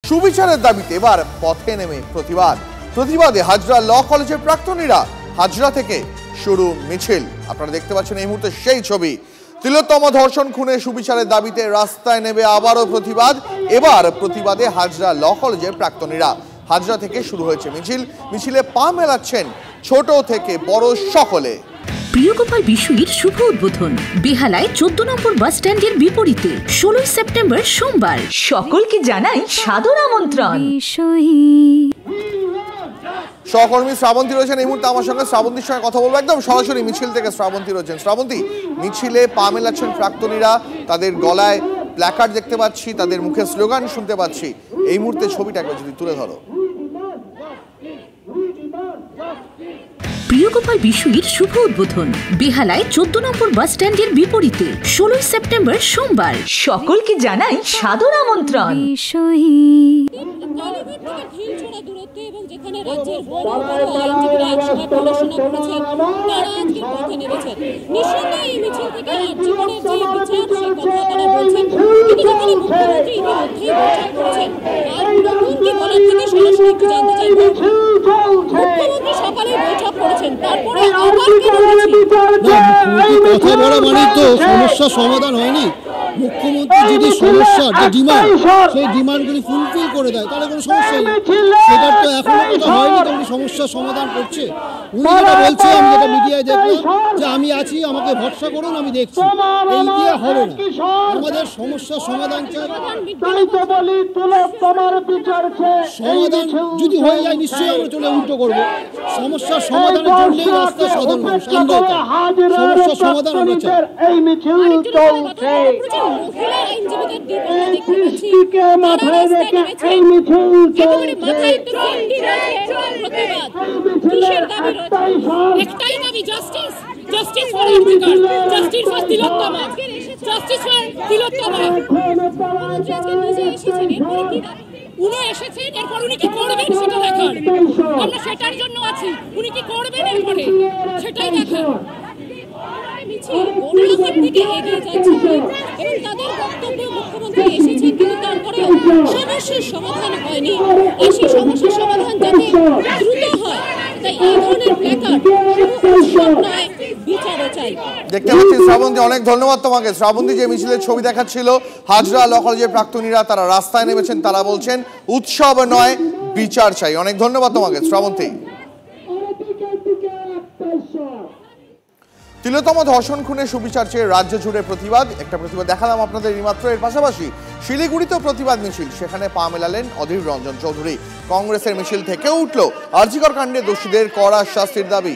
সুবিচারের দাবিতে এবার পথে নেমে প্রতিবাদে হাজরা ল কলেজের প্রাক্তনীরা। হাজরা থেকে শুরু মিছিল। আপনারা দেখতে পাচ্ছেন এই মুহূর্তে সেই ছবি। তিলোত্তম ধর্ষণ খুনে সুবিচারের দাবিতে রাস্তায় নেমে আবারও এবার প্রতিবাদে হাজরা ল কলেজের প্রাক্তনীরা। হাজরা থেকে শুরু হয়েছে মিছিলে পা মেলাচ্ছেন ছোট থেকে বড় সকলে। প্রিয়গোপাল বিশুইর শুভ উদ্বোধন বেহালায় 14 নম্বর বাস স্ট্যান্ডের বিপরীতে 16 সেপ্টেম্বর সোমবার। সকলকে জানাই সাদর আমন্ত্রণ। সহকর্মী শ্রাবন্তী রয়েছেন এই মুহূর্তে আমার সঙ্গে। শ্রাবন্তীর সঙ্গে কথা বলবো একদম সরাসরি মিছিল থেকে। শ্রাবন্তী রয়েছেন। শ্রাবন্তী, মিছিলে পা মেলাচ্ছেন প্রাক্তনীরা, তাদের গলায় প্ল্যাকার্ড দেখতে পাচ্ছি, তাদের মুখে স্লোগান শুনতে পাচ্ছি। এই মুহূর্তে ছবিটা একবার যদি তুলে ধরো। প্রিয়গোপাল বিশুইর শুভ উদ্বোধন বেহালায় 14 নম্বর বাস স্ট্যান্ডের বিপরীতে 16 সেপ্টেম্বর সোমবার। সকলকে জানাই সাদর আমন্ত্রণ। এবং যেখানে রাজ্যের বড় বড় আইনজীবীরা একসঙ্গে পড়াশোনা করেছেন, তারা আজকে পথে নেমেছেন। নিঃসন্দেহে এই মিছিল থেকে জীবনের যে বিচার সেই কথা তারা বলছেন, কিন্তু যেখানে মুখ্যমন্ত্রী ইতিমধ্যেই বৈঠক করেছেন, আর নতুন কি বলার থেকে সরাসরি একটু জানতে চাইব। মুখ্যমন্ত্রী সকালে বৈঠক করেছেন, তারপরে আবার কথা বলা মানে তো সমস্যার সমাধান হয়নি। মুখ্যমন্ত্রী যদি সমস্যার যে ডিমান্ড সেই ডিমান্ডগুলি ফুলফিল করে দেয় তাহলে কোনো সমস্যাই নেই। সেটার তো এখনো কথা হয়নি, তো উনি সমস্যার সমাধান করছে। উনি যেটা বলছে, আমি যেটা মিডিয়ায় দেখলাম যে আমি আছি, আমাকে ভরসা করুন, আমি দেখছি, এই দিয়ে হবে না। আমাদের সমস্যার সমাধান চাই। সমাধান যদি হয়ে যায় নিশ্চয়ই আমরা চলে উল্টো করবো। সমস্যার সমাধানের জন্যই রাস্তা সাধারণ মানুষ সমস্যার সমাধান আমরা চাই। উনি এসেছেন, এরপর উনি কি করবেন সেটা দেখার, আমরা সেটার জন্য আছি। উনি কি করবেন এরপরে সেটাই দেখার। থেকে এগিয়ে যাচ্ছে এবং তাদের বক্তব্য মুখ্যমন্ত্রী এসেছেন, কিন্তু তারপরে সমস্যার সমাধান হয়নি। আর সেই সমস্যার সমাধান যাতে দ্রুত হয়, তাই এই ধরনের প্ল্যাকার্ড উৎসব নয়, বিচারও চাই। দেখতে পাচ্ছি শ্রাবন্তী, অনেক ধন্যবাদ তোমাকে। শ্রাবন্তী যে মিছিলের ছবি দেখাচ্ছিল, হাজরা ল কলেজের প্রাক্তনীরা তারা রাস্তায় নেমেছেন, তারা বলছেন উৎসব নয় বিচার চাই। অনেক ধন্যবাদ তোমাকে শ্রাবন্তী। তিলোত্তম ধর্ষণ খুনে সুবিচার চেয়ে রাজ্য জুড়ে একটা প্রতিবাদ দেখালাম আপনাদের এইমাত্র। এর পাশাপাশি শিলিগুড়িতেও প্রতিবাদ মিছিল, সেখানে পা মেলালেন অধীর রঞ্জন চৌধুরী। কংগ্রেসের মিছিল থেকেও উঠল আরজিকর কাণ্ডে দোষীদের কড়া শাস্তির দাবি।